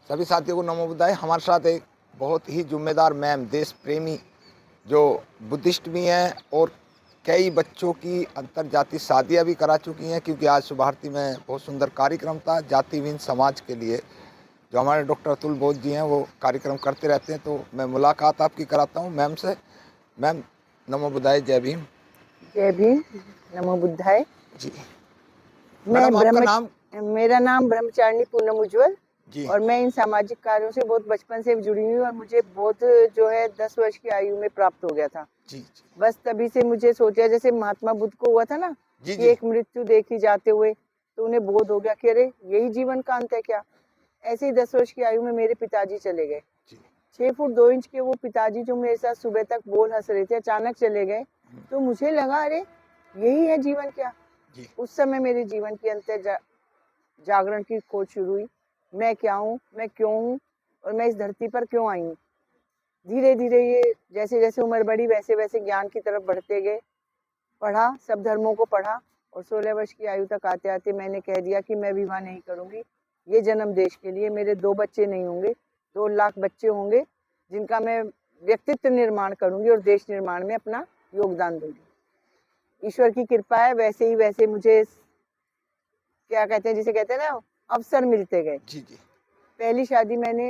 सभी साथियों को नमो बुद्धाय। हमारे साथ एक बहुत ही जिम्मेदार मैम, देश प्रेमी, जो बुद्धिस्ट भी हैं और कई बच्चों की अंतरजातीय शादियां भी करा चुकी हैं, क्योंकि आज सुभारती में बहुत सुंदर कार्यक्रम था जातिहीन समाज के लिए, जो हमारे डॉक्टर अतुल बोध जी हैं वो कार्यक्रम करते रहते हैं। तो मैं मुलाकात आपकी कराता हूँ मैम से। मैम नमो बुद्धाय, जय भीम। जय भीम, नमो बुद्धाय। जी मैं मैडम, आपका नाम? मेरा नाम ब्रह्मचारिणी पूनम उज्ज्वल जी और मैं इन सामाजिक कार्यों से बहुत बचपन से जुड़ी हुई और मुझे बहुत जो है 10 वर्ष की आयु में प्राप्त हो गया था। जी बस तभी से मुझे सोचा, जैसे महात्मा बुद्ध को हुआ था ना जी कि जी एक मृत्यु देखी जाते हुए, तो उन्हें बोध हो गया कि अरे यही जीवन का अंत है क्या। ऐसे ही 10 वर्ष की आयु में मेरे पिताजी चले गए। जी 6 फुट 2 इंच के वो पिताजी जो मेरे साथ सुबह तक बोल हंस रहे थे, अचानक चले गए। तो मुझे लगा अरे यही है जीवन क्या। जी उस समय मेरे जीवन की अंतर जागरण की खोज शुरू हुई। मैं क्या हूँ, मैं क्यों हूँ और मैं इस धरती पर क्यों आई हूँ। धीरे धीरे ये जैसे जैसे उम्र बढ़ी वैसे वैसे ज्ञान की तरफ बढ़ते गए। पढ़ा, सब धर्मों को पढ़ा और 16 वर्ष की आयु तक आते आते मैंने कह दिया कि मैं विवाह नहीं करूँगी। ये जन्म देश के लिए, मेरे 2 बच्चे नहीं होंगे, 2 लाख बच्चे होंगे जिनका मैं व्यक्तित्व निर्माण करूँगी और देश निर्माण में अपना योगदान दूंगी। ईश्वर की कृपा है, वैसे ही वैसे मुझे क्या कहते हैं, जिसे कहते हैं ना, अवसर मिलते गए। जी जी पहली शादी मैंने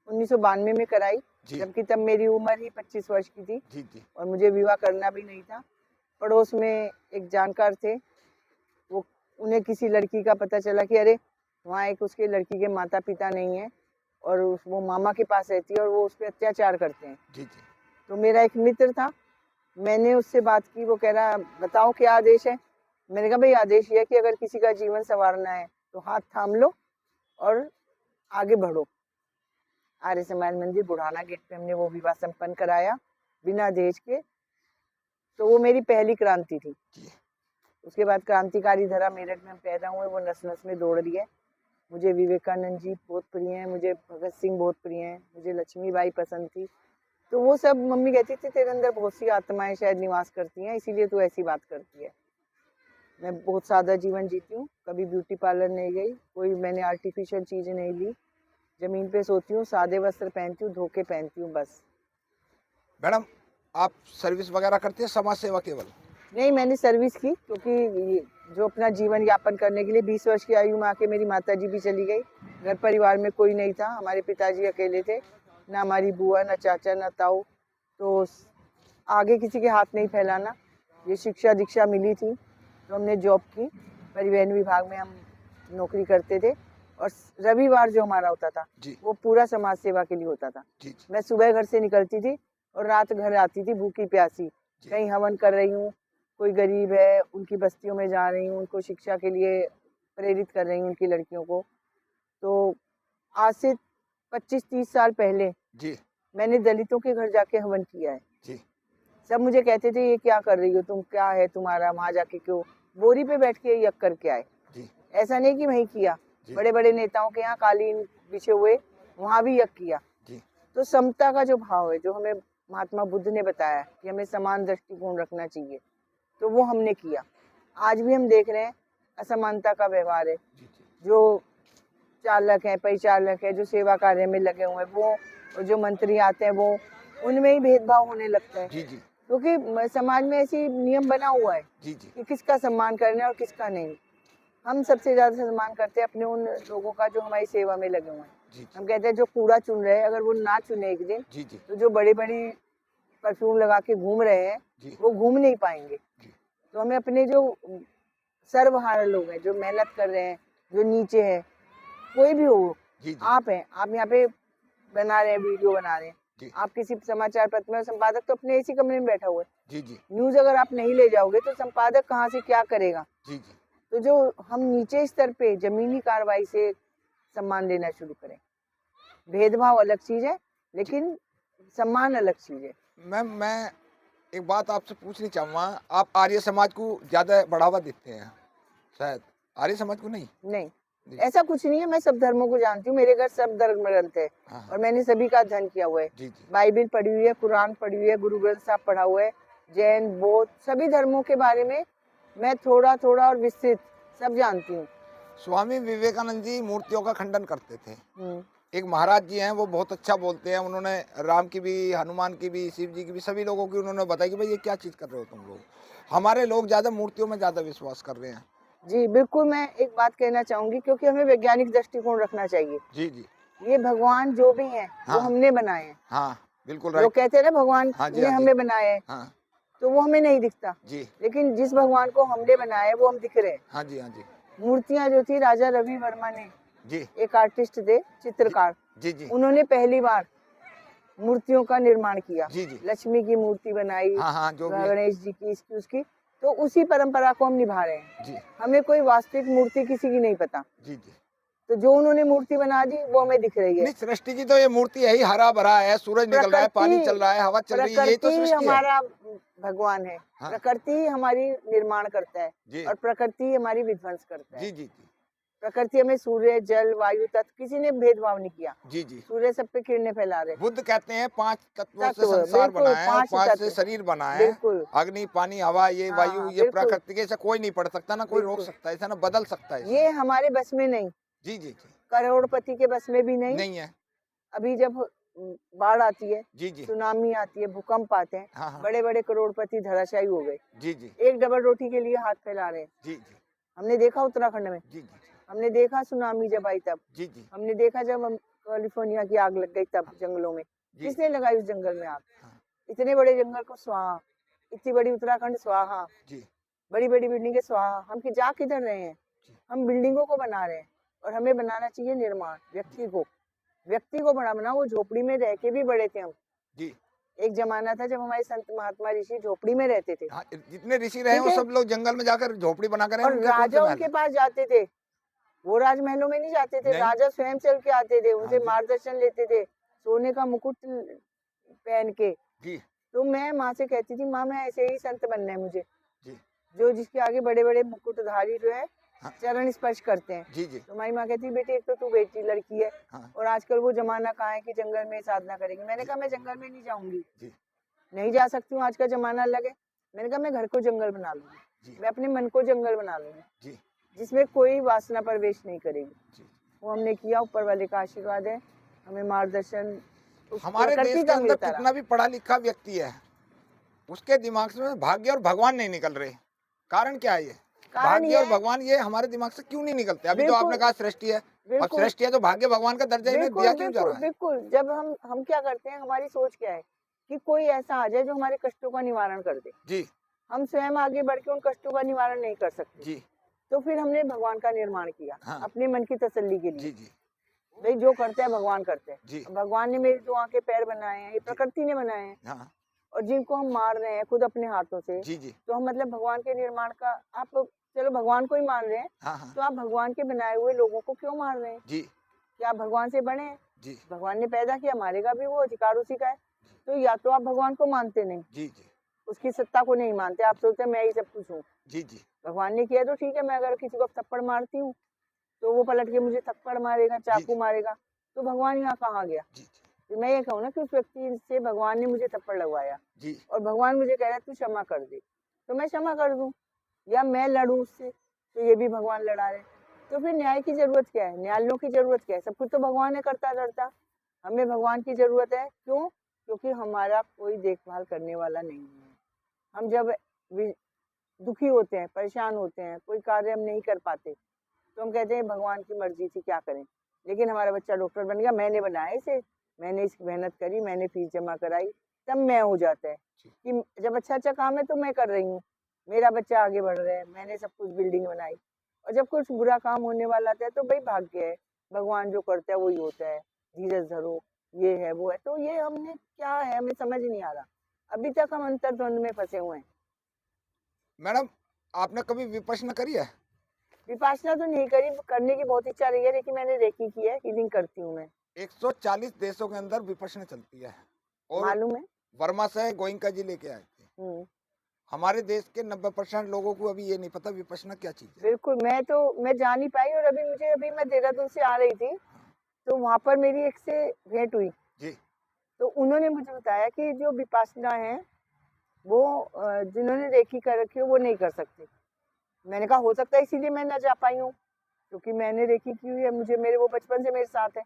1992 में कराई, जी जबकि तब मेरी उम्र ही 25 वर्ष की थी जी जी और मुझे विवाह करना भी नहीं था। पड़ोस में एक जानकार थे, वो उन्हें किसी लड़की का पता चला कि अरे वहाँ एक उसके लड़की के माता पिता नहीं है और वो मामा के पास रहती है और वो उस पर अत्याचार करते हैं। जी जी तो मेरा एक मित्र था, मैंने उससे बात की। वो कह रहा बताओ क्या आदेश है। मैंने कहा भाई आदेश ये है कि अगर किसी का जीवन संवारना है तो हाथ थाम लो और आगे बढ़ो। आर्य समाज मंदिर बुढ़ाना गेट पे हमने वो विवाह संपन्न कराया बिना दहेज के। तो वो मेरी पहली क्रांति थी। जी उसके बाद क्रांतिकारी धारा मेरठ में हम पैदा हुए, वो नस नस में दौड़ रही है। मुझे विवेकानंद जी बहुत प्रिय हैं, मुझे भगत सिंह बहुत प्रिय हैं, मुझे लक्ष्मीबाई पसंद थी। तो वो सब मम्मी कहती थी तेरे अंदर बहुत सी आत्माएं शायद निवास करती हैं, इसीलिए तू ऐसी बात करती है। मैं बहुत सादा जीवन जीती हूँ, कभी ब्यूटी पार्लर नहीं गई, कोई मैंने आर्टिफिशियल चीज़ें नहीं ली। जमीन पे सोती हूँ, सादे वस्त्र पहनती हूँ, धोके पहनती हूँ बस। मैडम, आप सर्विस वगैरह करते हैं, समाज सेवा केवल? नहीं, मैंने सर्विस की, क्योंकि जो अपना जीवन यापन करने के लिए 20 वर्ष की आयु में आके मेरी माताजी भी चली गई। घर परिवार में कोई नहीं था, हमारे पिताजी अकेले थे, ना हमारी बुआ, ना चाचा, ना ताऊ। तो आगे किसी के हाथ नहीं फैलाना। ये शिक्षा दीक्षा मिली थी तो हमने जॉब की, परिवहन विभाग में हम नौकरी करते थे और रविवार जो हमारा होता था जी वो पूरा समाज सेवा के लिए होता था। जी जी मैं सुबह घर से निकलती थी और रात घर आती थी भूखी प्यासी। कहीं हवन कर रही हूँ, कोई गरीब है उनकी बस्तियों में जा रही हूँ, उनको शिक्षा के लिए प्रेरित कर रही हूँ, उनकी लड़कियों को। तो आज से 25-30 साल पहले जी मैंने दलितों के घर जाके हवन किया है। जी सब मुझे कहते थे ये क्या कर रही हो तुम, क्या है तुम्हारा, वहाँ जाके क्यों बोरी पे बैठ के यज्ञ करके आए। जी ऐसा नहीं कि वहीं किया, जी बड़े बड़े नेताओं के यहाँ कालीन बिछे हुए वहाँ भी यज्ञ किया। जी तो समता का जो भाव है, जो हमें महात्मा बुद्ध ने बताया कि हमें समान दृष्टिकोण रखना चाहिए, तो वो हमने किया। आज भी हम देख रहे हैं असमानता का व्यवहार है। जो चालक है, परिचालक है, जो सेवा कार्य में लगे हुए हैं वो, और जो मंत्री आते हैं वो, उनमें ही भेदभाव होने लगता है। जी जी क्योंकि समाज में ऐसी नियम बना हुआ है जी जी कि किसका सम्मान करना है और किसका नहीं। हम सबसे ज्यादा सम्मान करते हैं अपने उन लोगों का जो हमारी सेवा में लगे हुए हैं। जी हम कहते हैं जो कूड़ा चुन रहे हैं, अगर वो ना चुने एक दिन, जी जी तो जो बड़ी बड़ी परफ्यूम लगा के घूम रहे हैं जी वो घूम नहीं पाएंगे। जी तो हमें अपने जो सर्वहारा लोग हैं, जो मेहनत कर रहे हैं, जो नीचे है, कोई भी हो, जी जी आप हैं, आप यहाँ पे बना रहे हैं, वीडियो बना रहे हैं, जी आप किसी समाचार पत्र में, संपादक तो अपने इसी कमरे में बैठा हुआ है। जी जी न्यूज अगर आप नहीं ले जाओगे तो संपादक कहाँ से क्या करेगा। जी जी तो जो हम नीचे स्तर पे जमीनी कार्रवाई से सम्मान देना शुरू करें। भेदभाव अलग चीज है, लेकिन सम्मान अलग चीज है। मैम, मैं एक बात आपसे पूछनी चाहूँगा, आप आर्य समाज को ज़्यादा बढ़ावा देते हैं शायद, आर्य समाज को नहीं? नहीं, जी ऐसा कुछ नहीं है। मैं सब धर्मों को जानती हूँ, मेरे घर सब धर्म ग्रंथ है हाँ हाँ और मैंने सभी का अध्ययन किया हुआ है। जी जी बाइबिल पढ़ी हुई है, कुरान पढ़ी हुई है, गुरु ग्रंथ साहब पढ़ा हुआ है, जैन, बौद्ध, सभी धर्मों के बारे में मैं थोड़ा थोड़ा और विस्तृत सब जानती हूँ। स्वामी विवेकानंद जी मूर्तियों का खंडन करते थे, एक महाराज जी हैं, वो बहुत अच्छा बोलते हैं। उन्होंने राम की भी, हनुमान की भी, शिव जी की भी, सभी लोगों की उन्होंने बताया कि भाई ये क्या चीज़ कर रहे हो तुम लोग। हमारे लोग ज़्यादा मूर्तियों में ज़्यादा विश्वास कर रहे हैं। जी, बिल्कुल मैं एक बात कहना चाहूँगी, क्योंकि हमें वैज्ञानिक दृष्टिकोण रखना चाहिए। जी, जी। ये भगवान जो भी हैं, वो हाँ, हमने बनाए हैं। हाँ, बिल्कुल लोग राइट। कहते हैं ना भगवान हाँ जी, ने हाँ जी। हमें बनाया है, हाँ, तो वो हमें नहीं दिखता। जी। लेकिन जिस भगवान को हमने बनाया है, वो हम दिख रहे हैं। हाँ जी, हाँ जी। मूर्तियाँ जो थी, राजा रवि वर्मा ने, जी, एक आर्टिस्ट थे, जी, चित्रकार, जी, जी। उन्होंने पहली बार मूर्तियों का निर्माण किया। जी, जी। लक्ष्मी की मूर्ति बनाई, हाँ, हाँ, जो भी है। गणेश जी की, इसकी, उसकी। तो उसी परंपरा को हम निभा रहे हैं। जी, हमें कोई वास्तविक मूर्ति किसी की नहीं पता। जी, जी। तो जो उन्होंने मूर्ति बना दी, वो हमें दिख रही है। नहीं, सृष्टि की तो ये मूर्ति है ही, हरा-भरा है, सूरज निकल रहा है, पानी चल प्रकृति रहा है, हवा चल रही है, यही तो प्रकृति सृष्टि है। हमारा भगवान है। हाँ, प्रकृति ही हमारी निर्माण करता है, जी। और प्रकृति ही हमारी विध्वंस करता है। जी, जी, जी। प्रकृति हमें सूर्य, जल, वायु, तत्व, किसी ने भेदभाव नहीं किया। जी, जी। सूर्य सब पे किरणें फैला रहे। बुद्ध कहते हैं 5 तत्वों से तत्व, संसार बना बिल्कुल है और 5 5 से तत्व, शरीर बना है। बिल्कुल। अग्नि, पानी, हवा, ये हाँ, वायु, हाँ, ये बिल्कुल, प्रकृति के, इसे कोई नहीं पढ़ सकता, ना कोई रोक बिल्कुल। सकता है, इसे ना बदल सकता है इसे। ये हमारे बस में नहीं, जी, जी, जी। करोड़पति के बस में भी नहीं। नहीं है। अभी जब बाढ़ आती है, जी, जी। सुनामी आती है, भूकंप आते हैं, हाँ, हाँ। बड़े-बड़े करोड़पति धराशायी हो गए। जी, जी। एक डबल रोटी के लिए हाथ फैला रहे हैं। जी, जी। हमने देखा उत्तराखंड में, जी, जी। हमने देखा सुनामी जब आई तब, जी, जी। हमने देखा जब हम कैलिफोर्निया की आग लग गई तब जंगलों में। जी। किसने लगाई उस जंगल में आग? हाँ। इतने बड़े जंगल को स्वाहा, इतनी बड़ी उत्तराखंड स्वाहा, जी, बड़ी-बड़ी बिल्डिंगें स्वाहा। हम कि जा किधर रहे हैं? जी। हम बिल्डिंगों को बना रहे हैं, और हमें बनाना चाहिए निर्माण, व्यक्ति को बड़ा बनाओ। वो झोपड़ी में रह के भी बड़े थे हम। जी। एक ज़माना था जब हमारे संत महात्मा ऋषि झोपड़ी में रहते थे, हाँ, जितने ऋषि रहे हैं ठीक वो है? सब लोग जंगल में जाकर झोपड़ी बनाकर रहे हैं, और उनके कौन से राजाओं महल के हैं? पास जाते थे। वो राजमहलों में नहीं जाते थे, नहीं। राजा स्वयं चल के आते थे, हाँ उनसे जी। मार्गदर्शन लेते थे, सोने का मुकुट पहन के। जी, तो मैं माँ से कहती थी, माँ मैं ऐसे ही संत बनना है मुझे, जी। जो जिसके आगे बड़े-बड़े मुकुटधारी जो है, हाँ। चरण स्पर्श करते हैं। जी, जी। तो हमारी माँ कहती, बेटी एक तो तू बेटी लड़की है, हाँ। और आजकल वो ज़माना कहाँ है कि जंगल में साधना करेंगी। मैंने जी, कहा मैं जंगल में नहीं जाऊँगी, जी, नहीं जा सकती हूँ, आज का ज़माना अलग है। मैंने कहा मैं घर को जंगल बना लूँगी, जी, मैं अपने मन को जंगल बना लूँगी, जी, जिसमें कोई वासना प्रवेश नहीं करेगी। जी। वो हमने किया, ऊपर वाले का आशीर्वाद है, हमें मार्गदर्शन उस हमारे देश प्रकृति के का अंदर मिलता रहा। कितना भी पढ़ा लिखा व्यक्ति है, उसके दिमाग से भाग्य और भगवान नहीं निकल रहे। कारण क्या है ये? कारण भाग्य ये और है, भगवान ये हमारे दिमाग से क्यों नहीं निकलते? अभी तो आपने बिल्कुल, कहा सृष्टि है, अब बिल्कुल, सृष्टि है तो भाग्य भगवान का दर्जा इन्हें बिल्कुल, दिया क्यों जा बिल्कुल, रहा है? बिल्कुल। जब हम क्या करते हैं, हमारी सोच क्या है कि कोई ऐसा आ जाए जो हमारे कष्टों का निवारण कर दे। जी, हम स्वयं आगे बढ़ के उन कष्टों का निवारण नहीं कर सकते। जी, तो फिर हमने भगवान का निर्माण किया, हाँ, अपने मन की तसल्ली के लिए। जी, जी, भई जो करता है भगवान करते हैं। जी, अब भगवान ने मेरी 2 आँखें, पैर बनाए हैं, ये जी, प्रकृति ने बनाए हैं। हाँ, और जिनको हम मार रहे हैं खुद अपने हाथों से, जी, जी, तो हम मतलब भगवान के निर्माण का, आप चलो भगवान को ही मान रहे हैं, हाँ, हाँ, तो आप भगवान के बनाए हुए लोगों को क्यों मार रहे हैं? जी, क्या आप भगवान से बड़े हैं? जी, भगवान ने पैदा किया, मारेगा भी वो, अधिकार उसी का है। तो या तो आप भगवान को मानते नहीं, जी, जी, उसकी सत्ता को नहीं मानते, आप सोचते हैं मैं ही सब कुछ हूँ। जी, जी, भगवान ने किया तो ठीक है, मैं अगर किसी को थप्पड़ मारती हूँ, तो वो पलट के मुझे थप्पड़ मारेगा, जी, चाकू मारेगा, तो भगवान यहाँ कहाँ गया? जी, तो मैं ये कहूँ ना कि उस व्यक्ति से भगवान ने मुझे थप्पड़ लगवाया, जी, और भगवान मुझे कह रहा है तू क्षमा कर दे, तो मैं क्षमा कर दूँ, या मैं लड़ूँ उससे, तो ये भी भगवान लड़ा रहे। तो फिर न्याय की ज़रूरत क्या है? न्यायालयों की ज़रूरत क्या है? सब कुछ तो भगवान है करता धरता। हमें भगवान की ज़रूरत है, क्यों? क्योंकि हमारा कोई देखभाल करने वाला नहीं है। हम जब वि दुखी होते हैं, परेशान होते हैं, कोई कार्य हम नहीं कर पाते, तो हम कहते हैं भगवान की मर्ज़ी थी, क्या करें? लेकिन हमारा बच्चा डॉक्टर बन गया, मैंने बनाया इसे, मैंने इसकी मेहनत करी, मैंने फीस जमा कराई, तब मैं हो जाता है कि जब अच्छा-अच्छा काम है तो मैं कर रही हूँ, मेरा बच्चा आगे बढ़ रहा है, मैंने सब कुछ बिल्डिंग बनाई। और जब कुछ बुरा काम होने वाला आता है तो भई भाग्य है, भगवान जो करता है वही होता है, धीरज धरो, ये है, वो है। तो ये हमने क्या है, हमें समझ नहीं आ रहा। अभी तक हम अंतर्द्वंद में फँसे हुए हैं। मैडम, आपने कभी विपश्यना करी है? विपासना तो नहीं करी, करने की बहुत इच्छा रही है, लेकिन मैंने रेकी की है, हीलिंग करती हूँ मैं। 140 देशों के अंदर विपश्यना चलती है और मालूम है? वर्मा से गोयनका जी लेके आए थे। हुँ। हमारे देश के 90% लोगों को अभी ये नहीं पता विपश्यना क्या चीज़ है। बिल्कुल, मैं जा नहीं पाई, और अभी मैं देहरादून से आ रही थी, हाँ, तो वहाँ पर मेरी एक से भेंट हुई। जी, तो उन्होंने मुझे बताया कि जो विपासना है, वो जिन्होंने रेकी कर रखी है, वो नहीं कर सकते। मैंने कहा हो सकता है इसीलिए मैं ना जा पाई हूँ, क्योंकि मैंने रेकी की हुई है, मुझे मेरे वो बचपन से मेरे साथ है।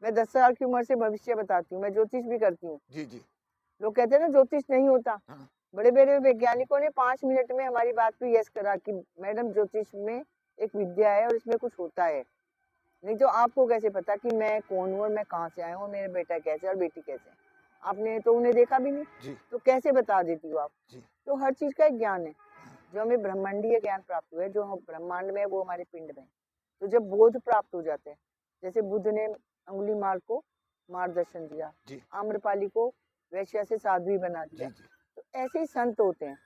मैं 10 साल की उम्र से भविष्य बताती हूँ, मैं ज्योतिष भी करती हूँ। जी, जी। लोग कहते हैं ना ज्योतिष नहीं होता। हाँ, बड़े-बड़े वैज्ञानिकों ने 5 मिनट में हमारी बात पे यस करा कि मैडम ज्योतिष में एक विद्या है और इसमें कुछ होता है। नहीं तो आपको कैसे पता कि मैं कौन हूँ और मैं कहाँ से आया हूँ और मेरा बेटा कैसे है और बेटी कैसे है? आपने तो उन्हें देखा भी नहीं, जी, तो कैसे बता देती हो आप? जी। तो हर चीज़ का एक ज्ञान है। जो हमें ब्रह्मांडीय ज्ञान प्राप्त हुआ है, जो हम ब्रह्मांड में है वो हमारे पिंड में है। तो जब बोध प्राप्त हो जाते हैं, जैसे बुद्ध ने अंगुलीमाल को मार्गदर्शन दिया, जी, आम्रपाली को वैश्या से साध्वी बना जी, दिया, जी। तो ऐसे ही संत होते हैं।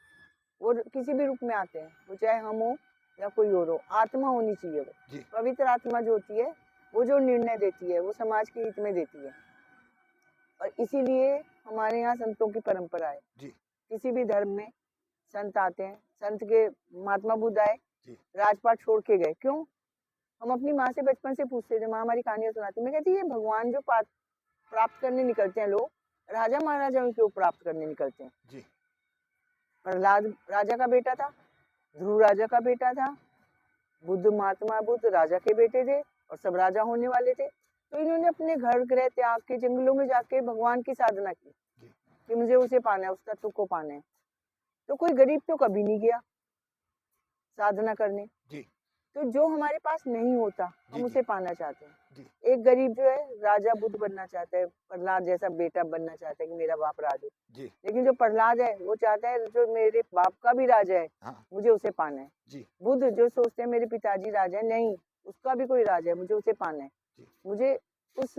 वो किसी भी रूप में आते हैं, वो चाहे हम हो या कोई और हो, आत्मा होनी चाहिए वो। जी, पवित्र आत्मा जो होती है, वो जो निर्णय देती है, वो समाज के हित में देती है। और इसीलिए हमारे यहाँ संतों की परंपरा है। जी, किसी भी धर्म में संत आते हैं। संत के महात्मा बुद्ध आए, जी। राजपाट छोड़ के गए। क्यों? हम अपनी माँ से बचपन से पूछते थे, माँ हमारी कहानियाँ सुनाती। मैं कहती ये भगवान जो प्राप्त करने निकलते हैं लोग, राजा महाराजाओं क्यों प्राप्त करने निकलते हैं? जी, प्रहलाद राजा का बेटा था, ध्रुव राजा का बेटा था, बुद्ध महात्मा बुद्ध राजा के बेटे थे और सब राजा होने वाले थे। तो इन्होंने अपने घर गृह त्याग के जंगलों में जाके भगवान की साधना की जी, कि मुझे उसे पाना है, उस तत्व को पाना है। तो कोई गरीब तो कभी नहीं गया साधना करने। जी, तो जो हमारे पास नहीं होता, जी, हम जी, उसे पाना चाहते हैं। जी, एक गरीब जो है राजा बुद्ध बनना चाहता है, प्रहलाद जैसा बेटा बनना चाहता है कि मेरा बाप राजा। जी, लेकिन जो प्रहलाद है वो चाहता है जो मेरे बाप का भी राजा है, हाँ, मुझे उसे पाना है। जी, बुद्ध जो सोचते हैं मेरे पिताजी राजा है, नहीं, उसका भी कोई राजा है, मुझे उसे पाना है। जी, मुझे उस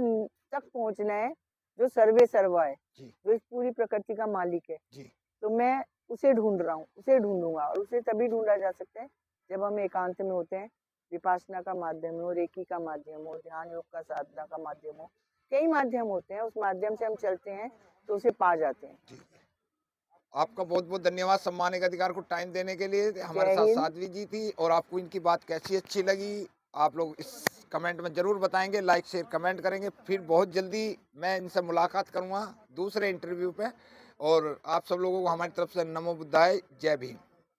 तक पहुंचना है जो सर्वे सर्वा है, जी, जो इस पूरी प्रकृति का मालिक है। जी, तो मैं उसे ढूंढ रहा हूँ, उसे ढूंढूंगा और उसे तभी ढूंढा जा सकता है जब हम एकांत में होते हैं। विपासना का माध्यम हो, रेकी का माध्यम हो, ध्यान योग का साधना का माध्यम हो, कई माध्यम होते हैं, उस माध्यम से हम चलते हैं तो उसे पा जाते हैं। जी। आपका बहुत-बहुत धन्यवाद सम्मान के अधिकार को टाइम देने के लिए। हमारे जय साथ हिंद। साध्वी जी थी और आपको इनकी बात कैसी अच्छी लगी, आप लोग इस कमेंट में ज़रूर बताएँगे, लाइक, शेयर, कमेंट करेंगे। फिर बहुत जल्दी मैं इनसे मुलाकात करूँगा दूसरे इंटरव्यू पे और आप सब लोगों को हमारी तरफ से नमो बुद्धाय, जय भीम।